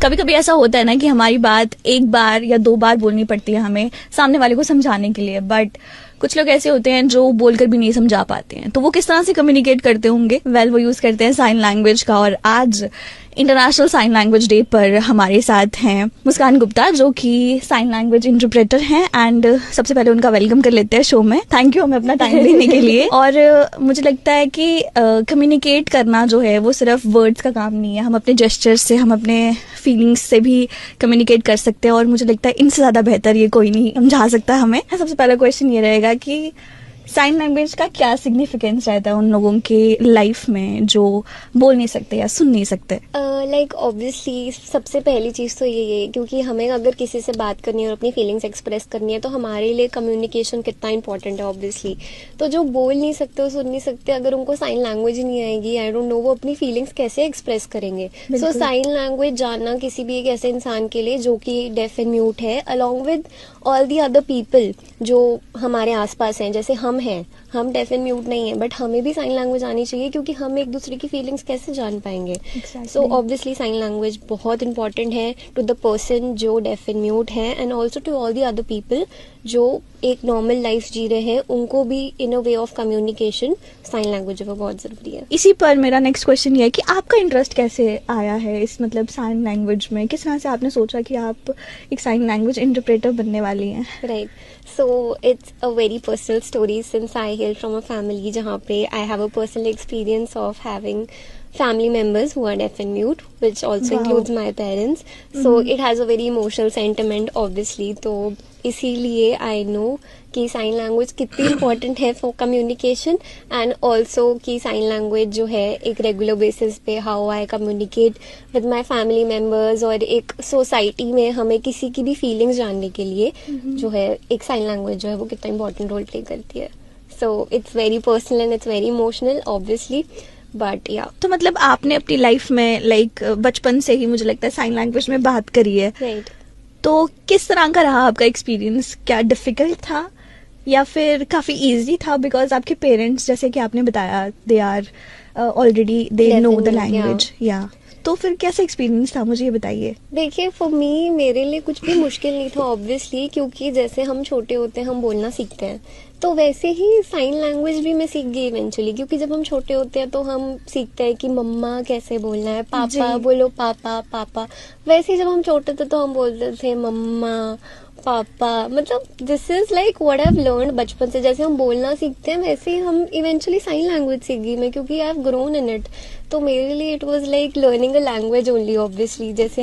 कभी कभी ऐसा होता है ना कि हमारी बात एक बार या दो बार बोलनी पड़ती है हमें सामने वाले को समझाने के लिए, बट कुछ लोग ऐसे होते हैं जो बोलकर भी नहीं समझा पाते हैं, तो वो किस तरह से कम्युनिकेट करते होंगे? वो यूज करते हैं साइन लैंग्वेज का। और आज इंटरनेशनल साइन लैंग्वेज डे पर हमारे साथ हैं मुस्कान गुप्ता, जो कि साइन लैंग्वेज इंटरप्रेटर हैं। एंड सबसे पहले उनका वेलकम कर लेते हैं शो में। थैंक यू हमें अपना टाइम देने के लिए। और मुझे लगता है कि कम्युनिकेट करना जो है वो सिर्फ वर्ड्स का काम नहीं है, हम अपने जेस्चर्स से, हम अपने फीलिंग्स से भी कम्युनिकेट कर सकते हैं। और मुझे लगता है इनसे ज़्यादा बेहतर ये कोई नहीं समझा सकता हमें। सबसे पहला क्वेश्चन ये रहेगा कि साइन लैंग्वेज का क्या सिग्निफिकेंस रहता है उन लोगों के लाइफ में जो बोल नहीं सकते या सुन नहीं सकते? लाइक ऑब्वियसली सबसे पहली चीज़ तो ये है, क्योंकि हमें अगर किसी से बात करनी है और अपनी फीलिंग्स एक्सप्रेस करनी है तो हमारे लिए कम्युनिकेशन कितना इंपॉर्टेंट है ऑब्वियसली। तो जो बोल नहीं सकते और सुन नहीं सकते, अगर उनको साइन लैंग्वेज ही नहीं आएगी, आई डोंट नो वो अपनी फीलिंग्स कैसे एक्सप्रेस करेंगे। सो साइन लैंग्वेज जानना किसी भी एक ऐसे इंसान के लिए जो कि डेफ एंड म्यूट है, along with all the other people जो हमारे आसपास हैं, जैसे हम डेफ एंड म्यूट नहीं है, बट हमें भी साइन लैंग्वेज आनी चाहिए, क्योंकि हम एक दूसरे की फीलिंग्स कैसे जान पाएंगे। सो ऑब्वियसली साइन लैंग्वेज बहुत इंपॉर्टेंट है टू द पर्सन जो डेफ एंड म्यूट है, and also to all the other people जो एक नॉर्मल लाइफ जी रहे हैं, उनको भी in a way of communication sign language बहुत जरूरी है। इसी पर मेरा नेक्स्ट क्वेश्चन ये है कि आपका इंटरेस्ट कैसे आया है इस साइन लैंग्वेज में? किस तरह से आपने सोचा कि आप एक साइन लैंग्वेज इंटरप्रेटर बनने वाली हैं? Right, so it's a very personal story since I hello from a family जहाँ पे I have a personal experience of having family members who are deaf and mute, which also includes my parents. So it has a very emotional sentiment obviously. तो इसीलिए I know कि sign language कितनी important है for communication, and also कि sign language जो है एक regular basis पे how I communicate with my family members, और एक सोसाइटी में हमें किसी की भी फीलिंग्स जानने के लिए जो है एक साइन लैंग्वेज जो है वो कितना इम्पोर्टेंट रोल प्ले करती है। So it's very personal and it's very emotional obviously, but या। तो आपने अपनी लाइफ में बचपन से ही मुझे लगता है साइन लैंग्वेज में बात करी है, राइट? तो किस तरह का रहा आपका एक्सपीरियंस? क्या डिफिकल्ट था या फिर काफी इजी था? बिकॉज आपके पेरेंट्स, जैसे कि आपने बताया, they are already they know the language, या तो फिर कैसा एक्सपीरियंस था, मुझे ये बताइए। देखिए, फॉर मी मेरे लिए कुछ भी मुश्किल नहीं था ऑब्वियसली, क्योंकि जैसे हम छोटे होते हैं हम बोलना सीखते हैं, तो वैसे ही साइन लैंग्वेज भी मैं सीख गई इवेंचुअली। क्योंकि जब हम छोटे होते हैं तो हम सीखते हैं कि मम्मा कैसे बोलना है, पापा बोलो पापा पापा। वैसे ही जब हम छोटे थे तो हम बोलते थे मम्मा पापा, मतलब this is like what I have learned बचपन से। जैसे हम बोलना सीखते हैं वैसे ही हम इवेंचुअली साइन लैंग्वेज सीख गई मैं, क्योंकि I have grown in it. तो मेरे लिए it was like learning a language only obviously. जैसे